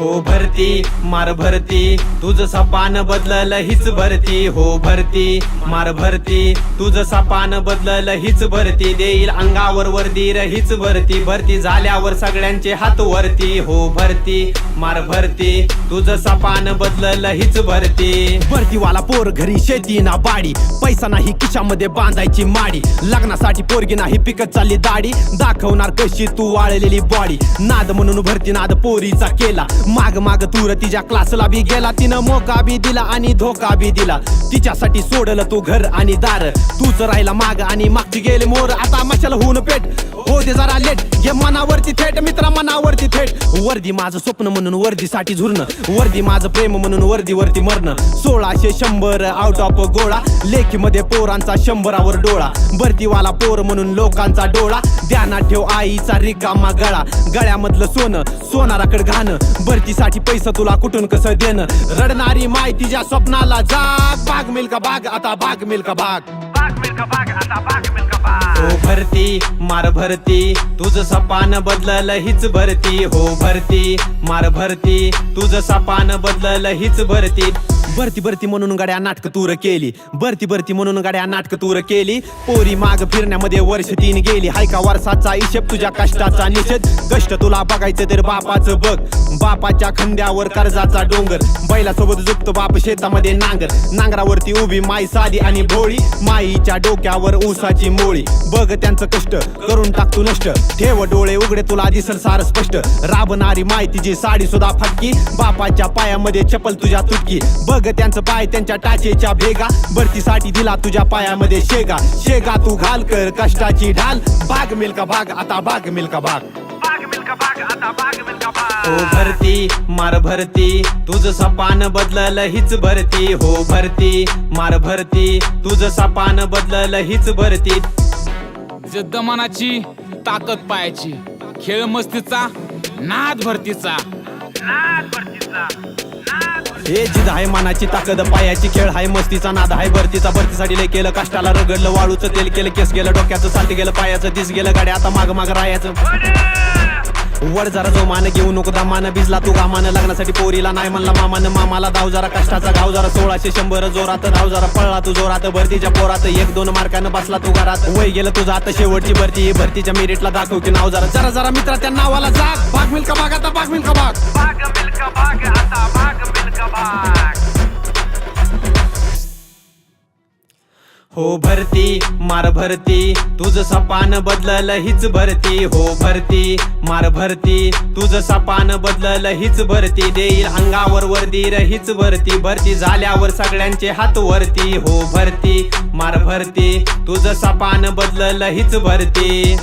हो भरती मार भरती तुझं सपान बदललं हीच भरती हो भरती मार भरती तुझं सपान बदललं हीच भरती देईल अंगावर वर्दी हीच भरती भरती झाल्यावर सगळ्यांचे हात वरती हो भरती मार भरती तुझं सपान बदललं हीच भरती भरतीवाला पोर घरी शेती ना बाडी पैसा नाही खिशामध्ये बांधायची माडी लग्नासाठी पोरगी नाही पिकत चालली दाढी दाखवणार कशी तू वाळलेली बॉडी नाद म्हणून भरती नाद पोरीचा केला माग माग तूर तिच्या क्लासला बी गेला तिनं मोका बी दिला आणि धोका बी दिला तिच्यासाठी सोडलं तू घर आणि दार तूच राहिला माग आणि मागची गेले मोर आता मशाला होऊन पेट हो दे जरा लेट हे मनावरती थेट मित्रा मनावरती थेट वर्दी माझं स्वप्न म्हणून वर्दीसाठी झुरणं वर्दी माझं प्रेम म्हणून वर्दीवरती मरणं 1600 आउट ऑफ गोळा लेखीमध्ये पोरांचा 100वर डोळा भरतीवाला पोर म्हणून लोकांचा डोळा ध्यानात ठेव आईचा रिकामा गळा गळ्यामधलं सोनं सोनाराकडे घाणं भरतीसाठी पैसा तुला कुठून कसं देणं रडणारी माय तिच्या स्वप्नाला जाग बाग मिल्का बाग आता बाग मिल्का बाग हो भरती मार भरती तुझं सपान बदललं हीच भरती हो भरती मार भरती तुझं सपान बदललं हीच भरती भरती भरती म्हणून गाड्या नाटक तूर केली भरती भरती म्हणून गाड्या नाटक तूर केली पोरी माग फिरण्यामध्ये वर्ष 3 गेली हाय का वर्षाचा हिशेब तुझ्या कष्टाचा निषेध कष्ट तुला बघायचं तर बापाचं बघ बापाच्या खंद्यावर कर्जाचा डोंगर बैलासोबत झुकतो बाप शेतामध्ये नांगरावरती उभी माई साधी आणि भोळी माईच्या डोक्यावर ऊसाची मोळी बघ त्यांचं कष्ट करून टाक तू नष्ट ठेव डोळे उघडे तुला दिसल सार स्पष्ट राबणारी माय तिची साडी सुद्धा फटकी बापाच्या पायामध्ये चप्पल तुझ्या तुटकी बघ त्यांचं पाय त्यांच्या टाचेच्या भेगा भरतीसाठी दिला तुझ्या पायामध्ये शेगा शेगा तू घाल कर कष्टाची ढाल बाग मिल्का बाग आता बाग मिल्का बाग हो भरती मार भरती तुझं सपान बदललं हीच भरती हो भरती मार भरती तुझं सपान बदललं हीच भरती जिद्द मनाची ताकद पायाची खेळ मस्तीचा नाद भरतीचा हे जिद आहे मनाची ताकद पायाची खेळ हाय मस्तीचा नाद हाय भरतीचा भरतीसाठी लय केलं कष्टाला रगडलं वाळूचं तेल केलं केस गेलं डोक्याचं साल्ट गेलं पायाचं दिस गेलं गाड्या आता माग माग राहायचं वर जरा जो मान घेऊ नको दामान भिजला तू गामान लग्नासाठी पोरीला नाही म्हणला मामानं मामाला धाव जरा कष्टाचा घाव जरा 1600 जोरात धाव जरा पळला तू जोरात भरतीच्या पोरात 1-2 मार्कानं बसला तू घरात वय गेलं तुझं आता शेवटची भरती भरतीच्या मेरिटला दाखव की नाव जरा जरा जरा मित्रा त्या नावाला जाग बाग मिल्का बाग आता बाग मिल्का बाग हो भरती मार भरती तुझं सपान बदललं हीच भरती हो भरती मार भरती तुझं सपान बदललं हीच भरती देईल अंगावर वर्दी हीच भरती भरती झाल्यावर सगळ्यांचे हात वरती हो भरती मार भरती तुझं सपान बदललं हीच भरती